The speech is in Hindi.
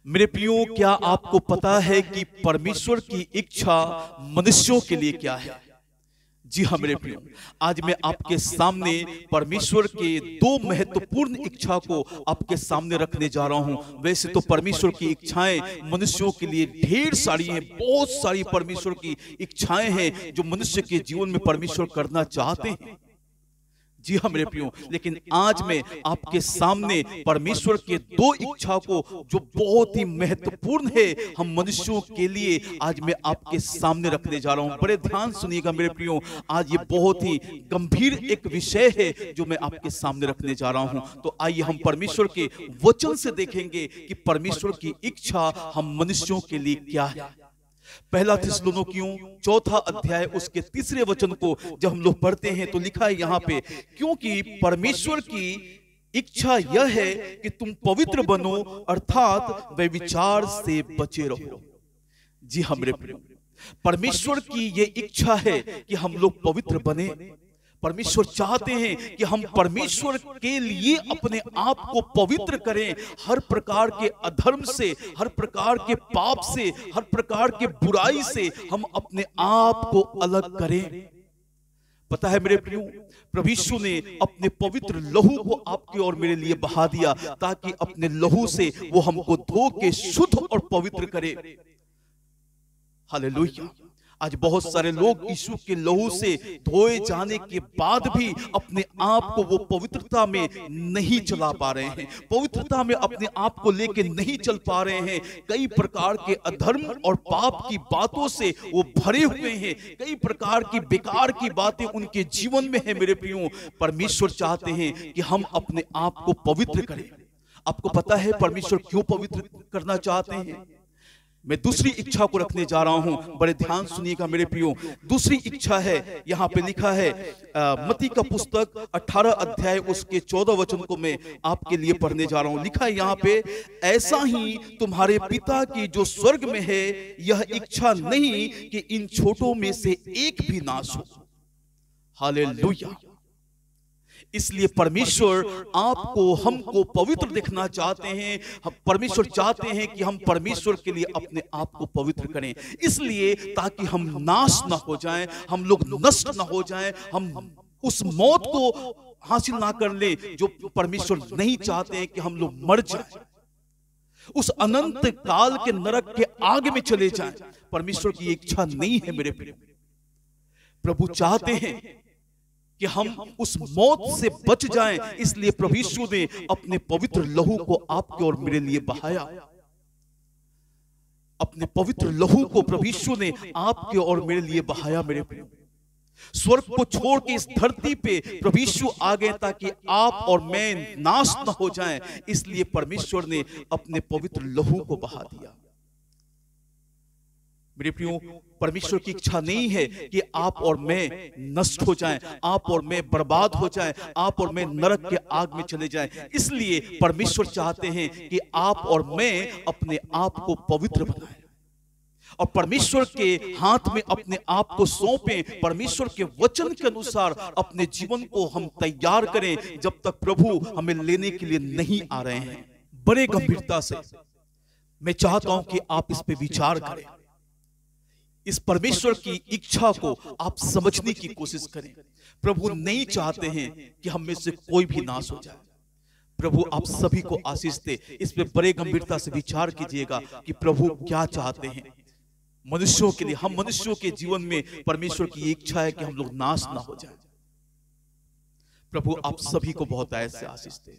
मेरे प्रियो, क्या आपको पता है कि परमेश्वर की इच्छा मनुष्यों के लिए क्या है? जी हाँ मेरे प्रियो, आज मैं आपके सामने परमेश्वर के दो महत्वपूर्ण इच्छा को आपके सामने रखने जा रहा हूं। वैसे तो परमेश्वर की इच्छाएं मनुष्यों के लिए ढेर सारी हैं, बहुत सारी परमेश्वर की इच्छाएं हैं जो मनुष्य के जीवन में परमेश्वर करना चाहते हैं। जी हाँ मेरे प्रियो, लेकिन आज मैं आपके सामने परमेश्वर के दो इच्छा को जो बहुत ही महत्वपूर्ण है हम मनुष्यों के लिए, आज मैं आपके सामने रखने जा रहा हूं। बड़े ध्यान सुनिएगा मेरे प्रियो, आज ये बहुत ही गंभीर एक विषय है जो मैं आपके सामने रखने जा रहा हूं। तो आइए हम परमेश्वर के वचन से देखेंगे कि परमेश्वर की इच्छा हम मनुष्यों के लिए क्या है। पहला थिस्सलुनीकियों 4 अध्याय उसके 3 वचन को जब हम लोग पढ़ते हैं तो लिखा है यहाँ पे, क्योंकि परमेश्वर की इच्छा यह है कि तुम पवित्र बनो, अर्थात व्यभिचार से बचे रहो। जी हाँ मेरे प्रियो, परमेश्वर की ये इच्छा है कि हम लोग पवित्र बने। परमेश्वर चाहते हैं कि हम परमेश्वर के लिए अपने आप को पवित्र करें, हर प्रकार के अधर्म से, हर प्रकार के पाप से, हर प्रकार के बुराई से हम अपने आप को अलग करें। पता है मेरे प्रियो, प्रभु यीशु ने अपने पवित्र लहू को आपके और मेरे लिए बहा दिया ताकि अपने लहू से वो हमको धो के शुद्ध और पवित्र करे। हालेलुया। आज बहुत सारे लोग यीशु के लहू से धोए जाने के बाद भी अपने आप को वो पवित्रता में नहीं चला पा रहे हैं, पवित्रता में अपने आप को लेके नहीं चल पा रहे हैं। कई प्रकार के अधर्म और पाप की बातों से वो भरे हुए हैं, कई प्रकार की बेकार की बातें उनके जीवन में है। मेरे प्रियो, परमेश्वर चाहते हैं कि हम अपने आप को पवित्र करें। आपको पता है परमेश्वर क्यों पवित्र करना चाहते हैं? मैं दूसरी इच्छा को रखने जा रहा हूं, बड़े ध्यान सुनिएगा मेरे प्रियो। दूसरी इच्छा है, यहां पे लिखा है मत्ती का पुस्तक 18 अध्याय उसके 14 वचन को मैं आपके लिए पढ़ने जा रहा हूं। लिखा है यहां पे, ऐसा ही तुम्हारे पिता की जो स्वर्ग में है यह इच्छा नहीं कि इन छोटों में से एक भी नाश हो। हालेलुया। इसलिए परमेश्वर आपको हमको पवित्र देखना चाहते हैं। परमेश्वर चाहते हैं कि हम परमेश्वर के लिए अपने आप को पवित्र करें, इसलिए ताकि हम नाश ना हो जाएं, हम लोग नष्ट ना हो जाएं, हम उस मौत को हासिल ना कर ले जो परमेश्वर नहीं चाहते हैं कि हम लोग मर जाएं, उस अनंत काल के नरक के आग में चले जाएं। परमेश्वर की इच्छा नहीं है मेरे प्रिय। प्रभु चाहते हैं कि हम उस मौत से बच जाएं, इसलिए प्रभु यीशु ने अपने पवित्र लहू को आपके और मेरे लिए बहाया। अपने पवित्र लहू को प्रभु यीशु ने आपके और मेरे लिए बहाया। मेरे प्रियो, स्वर्ग को छोड़ के इस धरती पे प्रभु यीशु आ गए ताकि आप और मैं नाश न हो जाएं, इसलिए परमेश्वर ने अपने पवित्र लहू को बहा दिया। मेरे प्रियो, परमेश्वर की इच्छा नहीं है कि आप और मैं नष्ट हो जाएं, आप और मैं बर्बाद हो जाएं, आप और मैं नरक के आग में चले जाएं। इसलिए परमेश्वर चाहते हैं कि आप और मैं अपने आप को पवित्र बनाएं और परमेश्वर के हाथ में अपने आप को सौंपें। परमेश्वर के वचन के अनुसार अपने जीवन को हम तैयार करें जब तक प्रभु हमें लेने के लिए नहीं आ रहे हैं। बड़े गंभीरता से मैं चाहता हूं कि आप इस पे विचार करें, इस परमेश्वर की इच्छा को आप समझने की कोशिश करें। प्रभु नहीं चाहते हैं कि हम में से कोई भी नाश हो जाए। प्रभु आप सभी को आशीष दे। इस पे बड़े गंभीरता से विचार कीजिएगा कि प्रभु क्या चाहते हैं मनुष्यों के लिए। हम मनुष्यों के जीवन में परमेश्वर की इच्छा है कि हम लोग नाश ना हो जाए। प्रभु आप सभी को बहुत ऐसे आशीष दे।